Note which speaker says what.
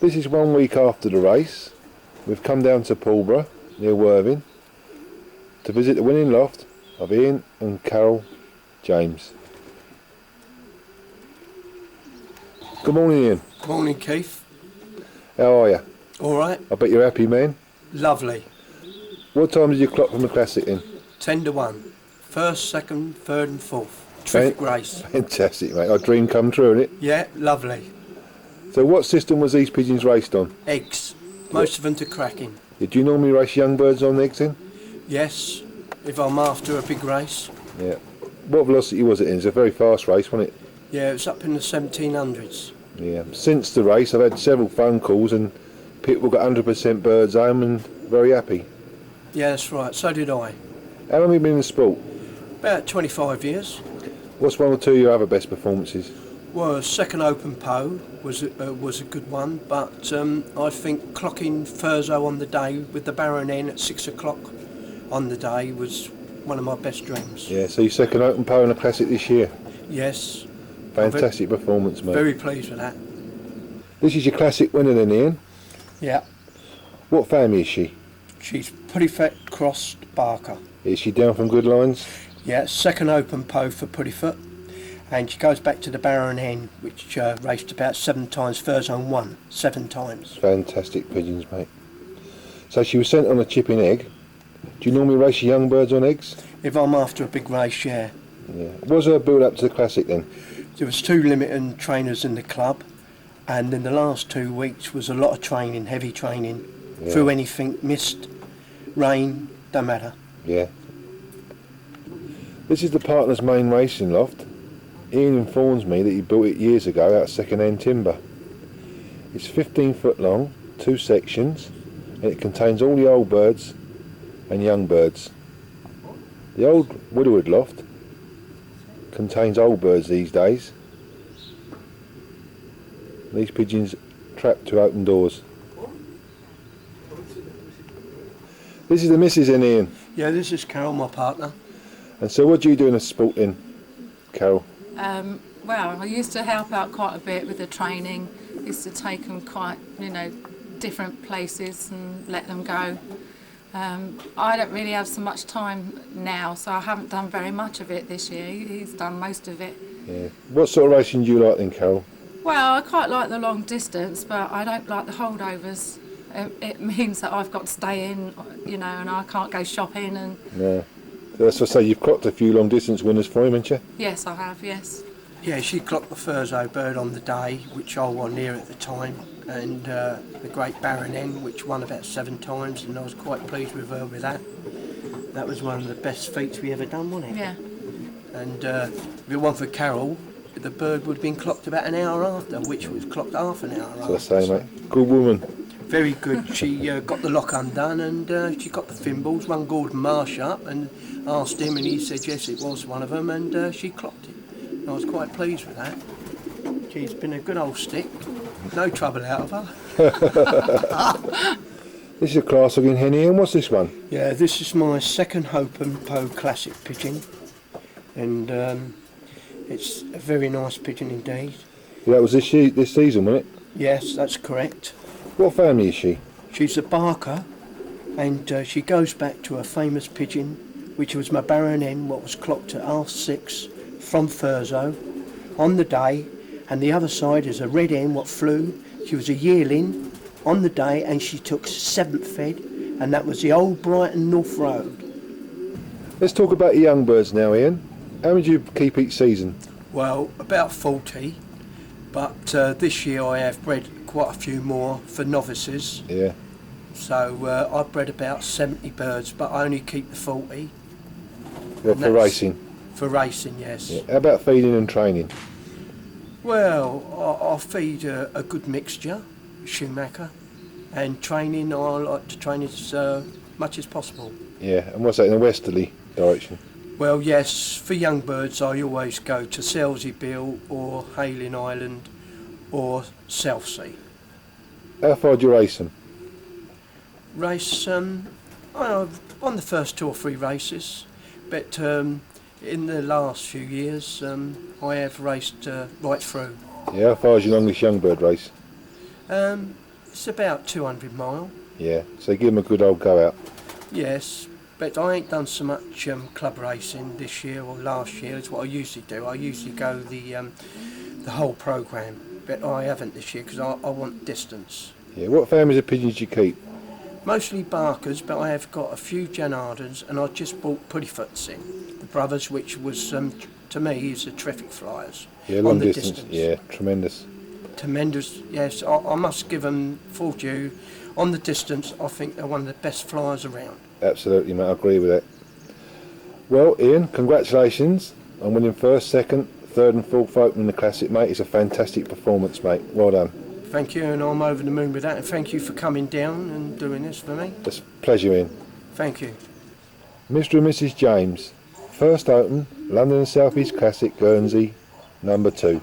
Speaker 1: This is 1 week after the race. We've come down to Pulborough, near Worthing, to visit the winning loft of Ian and Carol James. Good morning, Ian.
Speaker 2: Morning, Keith.
Speaker 1: How are you?
Speaker 2: All right.
Speaker 1: I bet you're happy, man.
Speaker 2: Lovely.
Speaker 1: What time did you clock from the Classic then?
Speaker 2: 10 to 1. First, second, third and fourth. Terrific race.
Speaker 1: Fantastic, mate. Our dream come true, isn't it?
Speaker 2: Yeah, lovely.
Speaker 1: So what system was these pigeons raced on?
Speaker 2: Eggs. Most of them to cracking.
Speaker 1: Yeah, do you normally race young birds on eggs then?
Speaker 2: Yes, if I'm after a big race.
Speaker 1: Yeah. What velocity was it in? It's a very fast race, wasn't it?
Speaker 2: Yeah, it was up in the 1700s.
Speaker 1: Yeah. Since the race, I've had several phone calls and people got 100% birds home and very happy.
Speaker 2: Yeah, that's right. So did I.
Speaker 1: How long have you been in the sport?
Speaker 2: About 25 years.
Speaker 1: What's one or two of your other best performances?
Speaker 2: Well, second Open Pau was a good one, but I think clocking Thurso on the day with the Baron N at 6 o'clock on the day was one of my best dreams.
Speaker 1: Yeah, so your second Open Pau in the Classic this year.
Speaker 2: Yes.
Speaker 1: Fantastic performance, mate.
Speaker 2: Very pleased with that.
Speaker 1: This is your Classic winner then, Ian?
Speaker 2: Yeah.
Speaker 1: What family is she?
Speaker 2: She's Pretty Fat Crossed Barker.
Speaker 1: Is she down from good lines?
Speaker 2: Yeah, second Open Pau for Puddifoot. And she goes back to the Baron Hen, which raced about 7 times. Thurso won 7 times.
Speaker 1: Fantastic pigeons, mate. So she was sent on a chipping egg. Do you normally race your young birds on eggs?
Speaker 2: If I'm after a big race, yeah.
Speaker 1: Yeah. What was her build up to the Classic then?
Speaker 2: There was 2 limited trainers in the club, and in the last 2 weeks was a lot of training, heavy training, through anything, mist, rain, don't matter.
Speaker 1: Yeah. This is the partner's main racing loft. Ian informs me that he built it years ago out of second-hand timber. It's 15 foot long, 2 sections, and it contains all the old birds and young birds. The old Widowwood loft contains old birds these days. These pigeons trapped to open doors. This is the missus in Ian.
Speaker 2: Yeah, this is Carol, my partner.
Speaker 1: And so what do you do in a sport then, Carol?
Speaker 3: Well, I used to help out quite a bit with the training. Used to take them quite, different places and let them go. I don't really have so much time now, so I haven't done very much of it this year. He's done most of it.
Speaker 1: Yeah. What sort of racing do you like then, Carol?
Speaker 3: Well, I quite like the long distance, but I don't like the holdovers. It means that I've got to stay in, and I can't go shopping. And
Speaker 1: No. That's what I say, you've clocked a few long distance winners for him, haven't you?
Speaker 3: yes, I have, yes.
Speaker 2: Yeah, she clocked the Thurso bird on the day, which I won near at the time, and the great Baron N, which won about 7 times, and I was quite pleased with her with that. That was one of the best feats we ever done, wasn't it?
Speaker 3: Yeah.
Speaker 2: And if it wasn't for Carol, the bird would have been clocked about an hour after, which was clocked half an hour after.
Speaker 1: So I say, mate, good woman.
Speaker 2: Very good. She got the lock undone, and she got the thimbles, rung Gordon Marsh up and asked him, and he said yes, it was one of them, and she clocked it. I was quite pleased with that. She's been a good old stick. No trouble out of her.
Speaker 1: This is a class-looking hen, Ian. What's this one?
Speaker 2: Yeah, this is my second Open Pau Classic pigeon, and it's a very nice pigeon indeed.
Speaker 1: Yeah, that was this season, wasn't it?
Speaker 2: Yes, that's correct.
Speaker 1: What family is she?
Speaker 2: She's a Barker, and she goes back to a famous pigeon, which was my Baron N, what was clocked at 6:30 from Thurso on the day, and the other side is a red hen what flew. She was a yearling on the day, and she took 7th fed, and that was the old Brighton North Road.
Speaker 1: Let's talk about your young birds now, Ian. How many do you keep each season?
Speaker 2: Well, about 40, but this year I have bred quite a few more for novices.
Speaker 1: Yeah.
Speaker 2: So I've bred about 70 birds, but I only keep the 40.
Speaker 1: Well, for racing?
Speaker 2: For racing, yes.
Speaker 1: Yeah. How about feeding and training?
Speaker 2: Well, I feed a good mixture, Schumacher, and training, I like to train as much as possible.
Speaker 1: Yeah, and what's that in a westerly direction?
Speaker 2: Well, yes, for young birds I always go to Selsey Bill or Hayling Island or Southsea.
Speaker 1: How far do you race them?
Speaker 2: Race on the first 2 or 3 races, but in the last few years I have raced right through.
Speaker 1: Yeah, how far is your longest young bird race?
Speaker 2: It's about 200 mile.
Speaker 1: Yeah, so give them a good old go out.
Speaker 2: Yes, but I ain't done so much club racing this year or last year as what I usually do. I usually go the whole programme, but I haven't this year because I want distance.
Speaker 1: Yeah, what families of pigeons do you keep?
Speaker 2: Mostly Barkers, but I have got a few Janardans, and I just bought Puddyfoots in, the brothers, which was to me is a terrific flyers.
Speaker 1: Yeah, long distance. Yeah, tremendous.
Speaker 2: Tremendous, yes. I must give them full due. On the distance, I think they're one of the best flyers around.
Speaker 1: Absolutely, mate, I agree with that. Well, Ian, congratulations on winning first, second, third and fourth opening the Classic, mate. It's a fantastic performance, mate. Well done.
Speaker 2: Thank you, and I'm over the moon with that, and thank you for coming down and doing this for me.
Speaker 1: It's a pleasure, Ian.
Speaker 2: Thank you.
Speaker 1: Mr and Mrs James, first open, London and South East Classic, Guernsey, number 2.